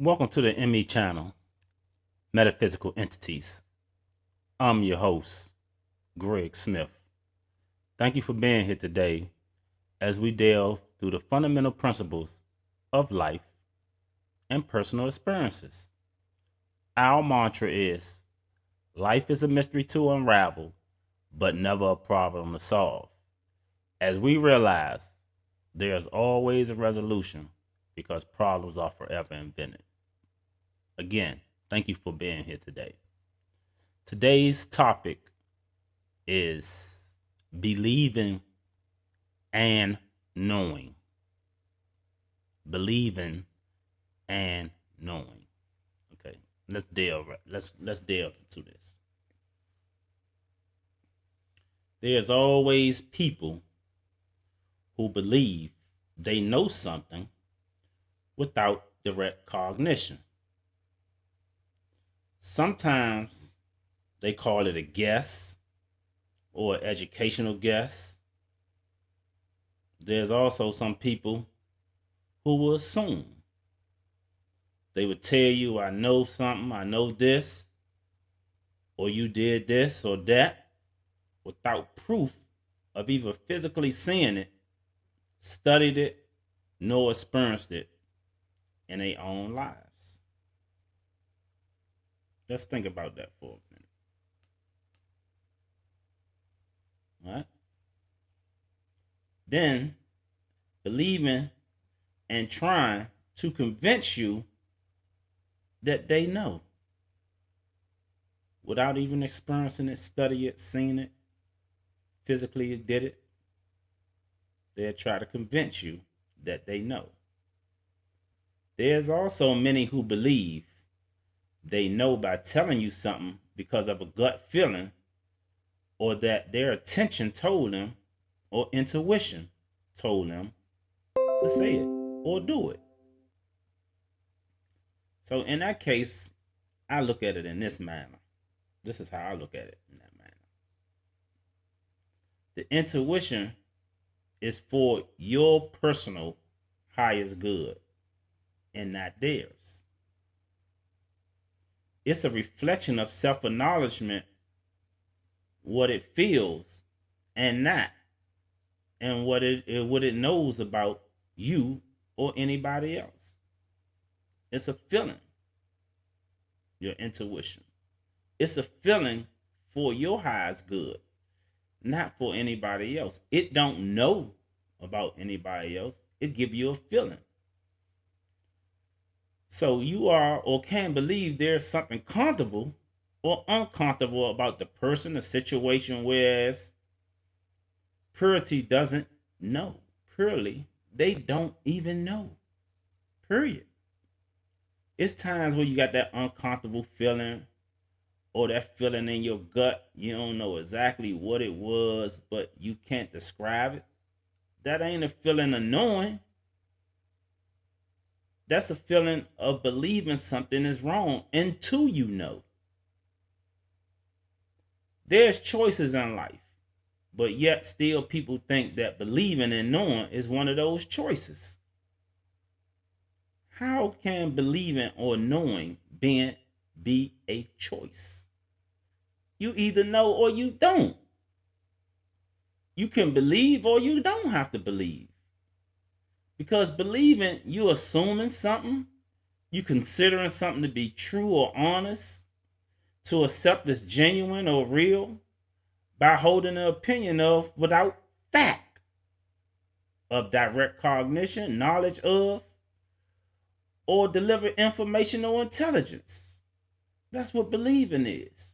Welcome to the ME channel, Metaphysical Entities. I'm your host, Greg Smith. Thank you for being here today as we delve through the fundamental principles of life and personal experiences. Our mantra is, life is a mystery to unravel, but never a problem to solve. As we realize, there's always a resolution because problems are forever invented. Again, thank you for being here today. Today's topic is believing and knowing. Believing and knowing. Okay, let's delve into this. There's always people who believe they know something without direct cognition. Sometimes they call it a guess or educational guess. There's also some people who will assume. They would tell you, I know something, I know this, or you did this or that, without proof of either physically seeing it, studied it, nor experienced it in their own lives. Let's think about that for a minute. All right? Then, believing and trying to convince you that they know without even experiencing it, study it, seen it, physically did it. They'll try to convince you that they know. There's also many who believe they know by telling you something because of a gut feeling, or that their attention told them, or intuition told them to say it or do it. So in that case, I look at it in this manner. This is how I look at it in that manner. The intuition is for your personal highest good and not theirs. It's a reflection of self-acknowledgement, what it feels and not, and what it knows about you or anybody else. It's a feeling, your intuition. It's a feeling for your highest good, not for anybody else. It don't know about anybody else. It give you a feeling. So you are or can believe there's something comfortable or uncomfortable about the person, the situation, whereas purity doesn't know. Purely, they don't even know. Period. It's times where you got that uncomfortable feeling or that feeling in your gut. You don't know exactly what it was, but you can't describe it. That ain't a feeling of knowing. That's a feeling of believing something is wrong until you know. There's choices in life, but yet still people think that believing and knowing is one of those choices. How can believing or knowing be a choice? You either know or you don't. You can believe or you don't have to believe. Because believing, you assuming something, you considering something to be true or honest, to accept as genuine or real, by holding an opinion of without fact of direct cognition, knowledge of, or deliver information or intelligence. That's what believing is.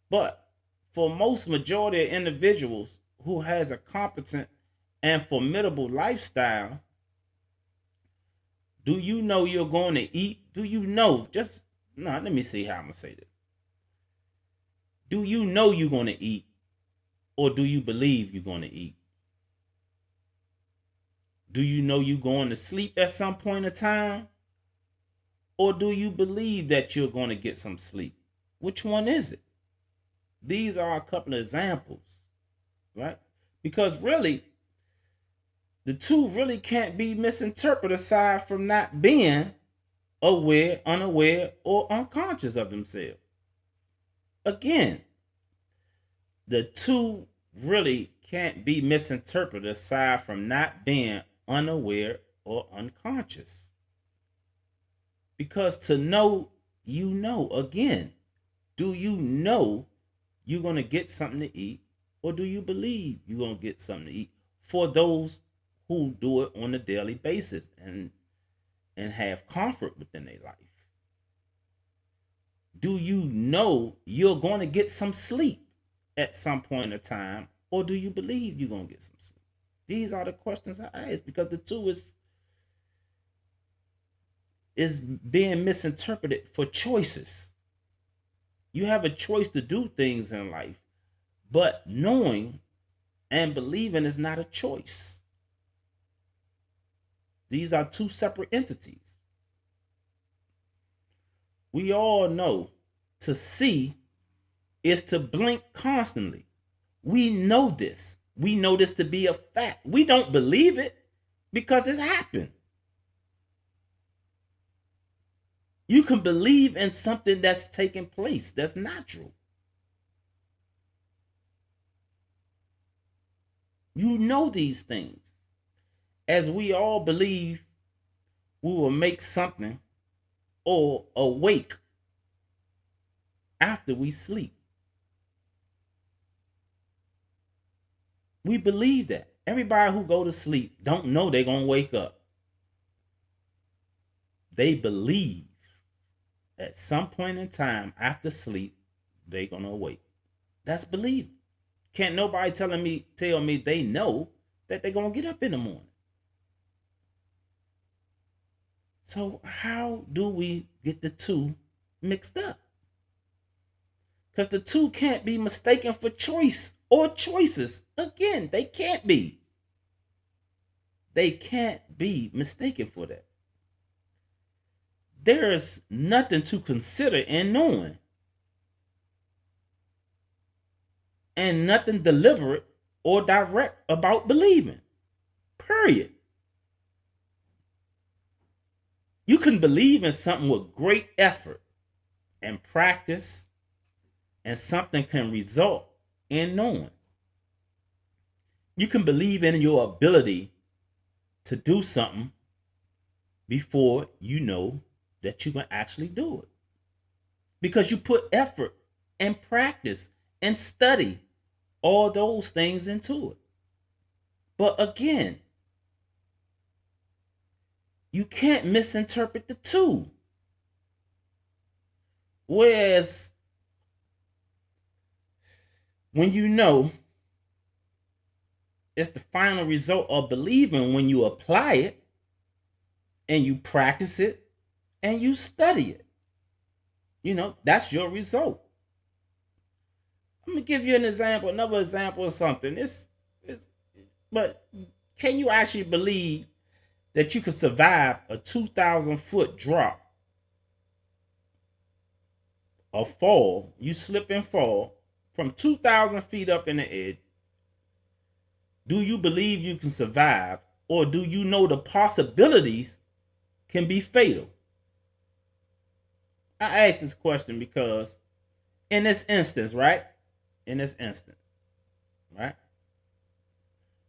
But for most majority of individuals who has a competent and formidable lifestyle, do you know you're going to eat? Do you know? Let me see how I'm going to say this. Do you know you're going to eat, or do you believe you're going to eat? Do you know you're going to sleep at some point in time, or do you believe that you're going to get some sleep? Which one is it? These are a couple of examples, right? Because really, The two really can't be misinterpreted aside from not being aware, unaware, or unconscious of themselves. Again, the two really can't be misinterpreted aside from not being unaware or unconscious. Because to know, you know. Again, do you know you're going to get something to eat, or do you believe you're going to get something to eat? For those who do it on a daily basis and have comfort within their life. Do you know you're going to get some sleep at some point in time, or do you believe you're going to get some sleep? These are the questions I ask, because the two is being misinterpreted for choices. You have a choice to do things in life, but knowing and believing is not a choice. These are two separate entities. We all know to see is to blink constantly. We know this. We know this to be a fact. We don't believe it because it's happened. You can believe in something that's taking place, that's natural. You know these things. As we all believe we will make something or awake after we sleep. We believe that. Everybody who go to sleep don't know they're going to wake up. They believe at some point in time after sleep, they're going to awake. That's believing. Can't nobody tell me they know that they're going to get up in the morning. So how do we get the two mixed up? Because the two can't be mistaken for choice or choices. Again, they can't be. They can't be mistaken for that. There's nothing to consider in knowing, and nothing deliberate or direct about believing. Period. You can believe in something with great effort and practice, and something can result in knowing. You can believe in your ability to do something before you know that you can actually do it. Because you put effort and practice and study all those things into it. But again, you can't misinterpret the two. Whereas when you know it's the final result of believing, when you apply it and you practice it and you study it, that's your result. I'm gonna give you an example, another example of something. But can you actually believe that you could survive a 2,000-foot drop, a fall? You slip and fall from 2,000 feet up in the air. Do you believe you can survive, or do you know the possibilities can be fatal? I ask this question because in this instance, right?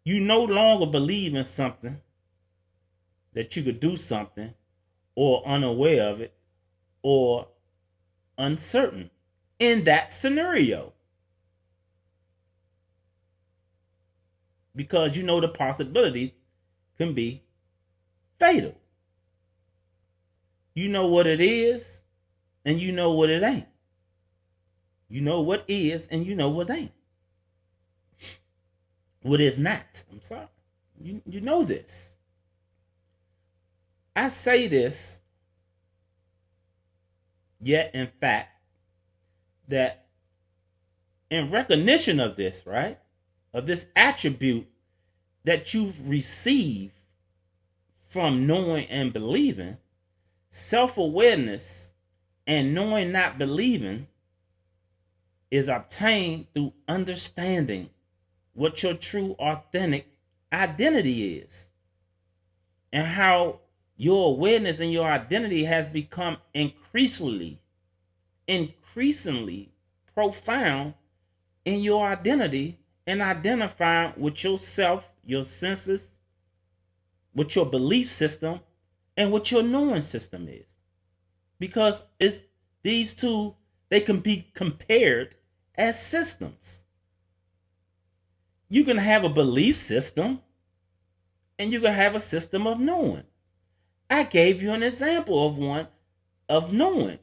You no longer believe in something, that you could do something, or unaware of it, or uncertain in that scenario. Because you know the possibilities can be fatal. You know what it is, and you know what it ain't. You know what is, and you know what ain't. What is not. I'm sorry. You know this. I say this, yet in fact, that in recognition of this, right? Of this attribute that you've received from knowing and believing, self-awareness and knowing not believing is obtained through understanding what your true authentic identity is and how your awareness and your identity has become increasingly profound in your identity and identifying with yourself, your senses, what your belief system, and what your knowing system is. Because it's these two, they can be compared as systems. You can have a belief system and you can have a system of knowing. I gave you an example of one of knowing.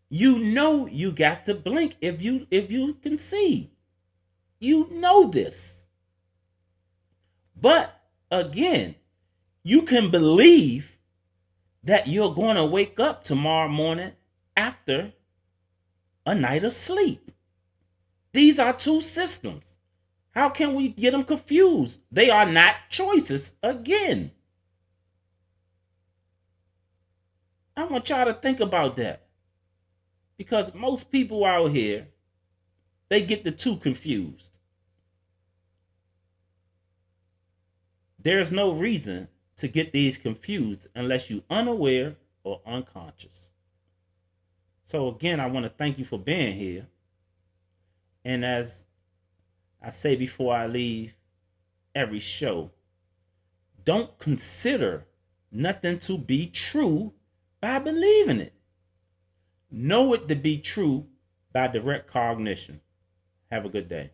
You know you got to blink if you can see. You know this. But again, you can believe that you're going to wake up tomorrow morning after a night of sleep. These are two systems. How can we get them confused? They are not choices again. I want y'all to think about that. Because most people out here, they get the two confused. There's no reason to get these confused unless you're unaware or unconscious. So again, I want to thank you for being here. And as I say before I leave every show, don't consider nothing to be true by believing it. Know it to be true by direct cognition. Have a good day.